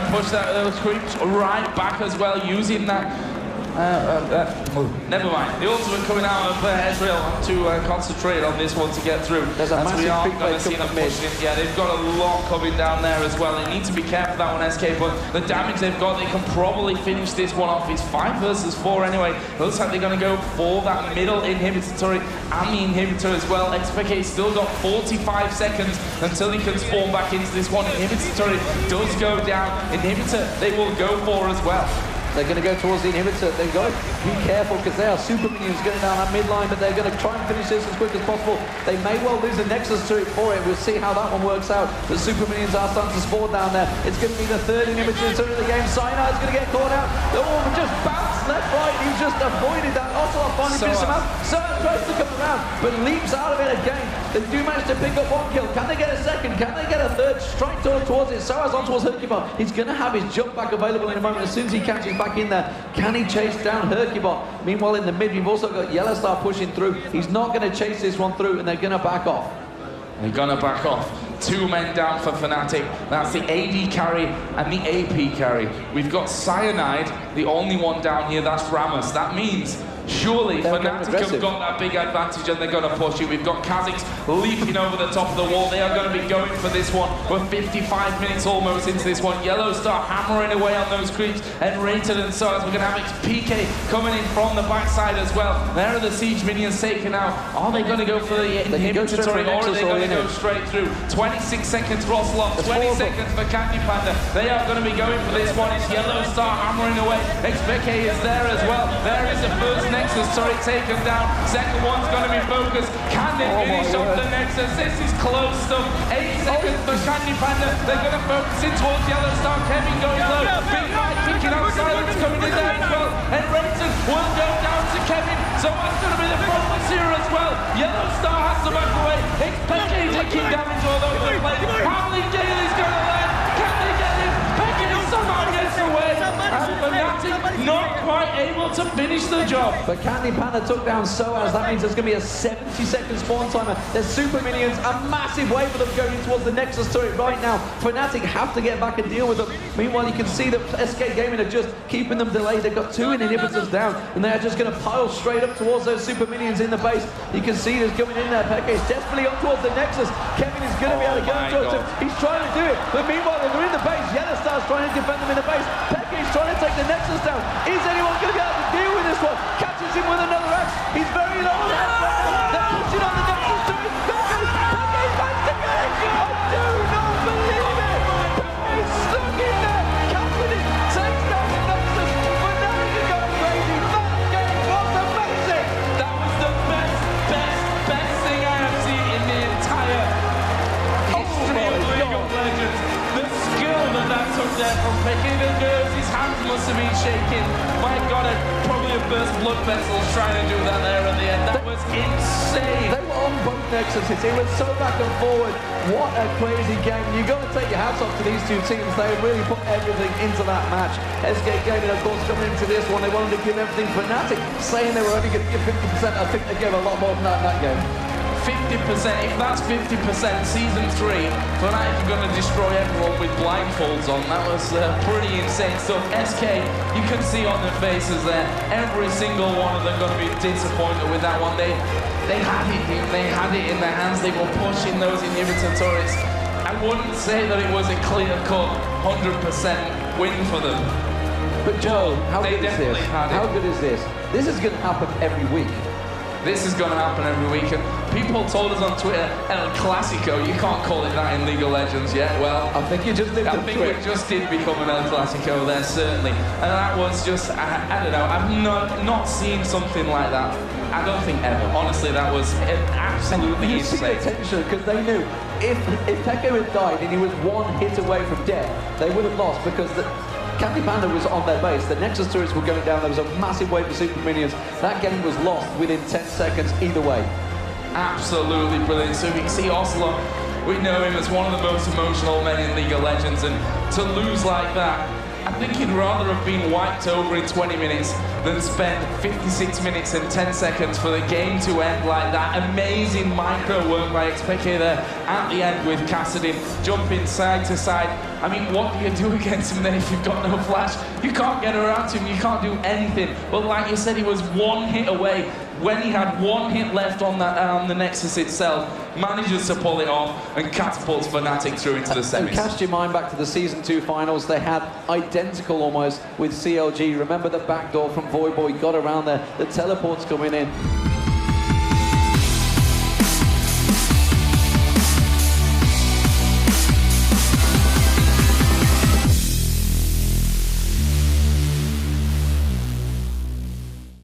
going to push those creeps right back as well, using that. Never mind. The ultimate coming out of Ezreal to concentrate on this one to get through. There's a massive we are big going to wave see them coming from pushing. Yeah, they've got a lot coming down there as well. They need to be careful that one, SK, but the damage they've got, they can probably finish this one off. It's 5 versus 4 anyway. It looks like they're going to go for that middle inhibitor turret and the inhibitor as well. xPeke still got 45 seconds until he can spawn back into this one. Inhibitor turret does go down. Inhibitor they will go for as well. They're going to go towards the inhibitor. They've got to be careful because they are super minions going down that mid line, but they're going to try and finish this as quick as possible. They may well lose a Nexus to it for it. We'll see how that one works out. The super minions are starting to spawn down there. It's going to be the third inhibitor in the game. Cyanide is going to get caught out. The woman just bounced left, right. He just avoided that. Ocelot finally finished him out. Cyanide tries to come around, but leaps out of it again. They do manage to pick up 1 kill. Can they get a second? Can they get a third? Strike towards it. Soaz on towards Hercubot. He's going to have his jump back available in a moment as soon as he catches back in there. Can he chase down Hercubot? Meanwhile, in the mid, we've also got Yellowstar pushing through. He's not going to chase this one through, and they're going to back off. They're going to back off. 2 men down for Fnatic. That's the AD carry and the AP carry. We've got Cyanide, the only one down here. That's Rammus. That means surely Fnatic have got that big advantage and they're going to push it. We've got Kha'Zix leaping over the top of the wall. They are going to be going for this one. We're 55 minutes almost into this one. Yellowstar hammering away on those creeps, and Rated and Soaz. We're going to have xPeke coming in from the backside as well. There are the siege minions taken out. Are they going to go for the inhibitor turret, or are they going to go straight through? 26 seconds for Ocelot, 20 seconds for Candy Panda. They are going to be going for this one. It's Yellowstar hammering away. xPeke is there as well. There is the first Nexus turret taken down. Second one's going to be focused. Can they finish off the Nexus? This is close stuff. 8 seconds for Candy Panda. They're going to focus in towards Yellowstar. Kevin going low. Big Mike kicking out. Silence coming in there as well. And Rayton will go down to Kevin. So that's going to be the focus here as well. Yellowstar has to back away. xPeke taking damage all over the place. How many Gale is going to land? Can they get him? Peke somehow gets away. And Fnatic not quite able to finish the job. But Candy Panda took down Soaz. That means there's going to be a 70-second spawn timer. There's super minions, a massive wave of them going towards the Nexus turret right now. Fnatic have to get back and deal with them. Meanwhile, you can see that SK Gaming are just keeping them delayed. They've got 2 inhibitors down, and they're just going to pile straight up towards those super minions in the base. You can see there's coming in there. Peke is desperately up towards the Nexus. Kevin is going to be able to go towards him. He's trying to do it, but meanwhile, they're in the base. Yellowstar's trying to defend them in the base. Peke is trying to take the Nexus down. Is anyone going to be able to deal with this one? Catches him with another axe. He's very low on that. They're pushing on the Nexus to his Peke is back to it. I do not believe it. Peke is stuck in there. Catching it. Takes down the Nexus. But now he's going crazy. That game was amazing. That was the best thing I have seen in the entire history of League of Legends. The skill that took there from Peke, the nerves, his hands must have been shaking. My God, probably a burst blood vessels trying to do that there at the end. That was insane. They were on both Nexuses. It was so back and forward. What a crazy game. You've got to take your hats off to these 2 teams. They really put everything into that match. SK Gaming, of course, coming into this one, they wanted to give everything. Fnatic saying they were only going to give 50%. I think they gave a lot more than that in that game. 50%, if that's 50%, season 3, Fnatic are going to destroy everyone with blindfolds on. That was pretty insane stuff. SK, you can see on their faces there, every single one of them going to be disappointed with that one. They had it in their hands. They were pushing those inhibitor turrets. I wouldn't say that it was a clear-cut 100% win for them. But Joe, how good is this? How good is this? This is going to happen every week. This is going to happen every week, and people told us on Twitter, El Clasico, you can't call it that in League of Legends yet. Well, I think you just did. I think we just did become an El Clasico there, certainly. And that was just, I don't know, I've not seen something like that. I don't think ever. Honestly, that was absolutely insane. You see the tension, because they knew if Peke had died and he was 1 hit away from death, they would have lost, because Candy Panda was on their base. The Nexus turrets were going down. There was a massive wave of super minions. That game was lost within 10 seconds either way. Absolutely brilliant. So we can see Ocelot. We know him as one of the most emotional men in League of Legends, and to lose like that, I think he'd rather have been wiped over in 20 minutes than spend 56 minutes and 10 seconds for the game to end like that. Amazing micro work by xPeke there at the end with Cassidy jumping side to side. I mean, what do you do against him then if you've got no flash? You can't get around him, you can't do anything. But like you said, he was one hit away. When he had one hit left on that the Nexus itself, manages to pull it off and catapults Fnatic through into the semis. And cast your mind back to the Season 2 finals. They had identical almost with CLG. Remember the backdoor from Voyboy got around there, the teleports coming in.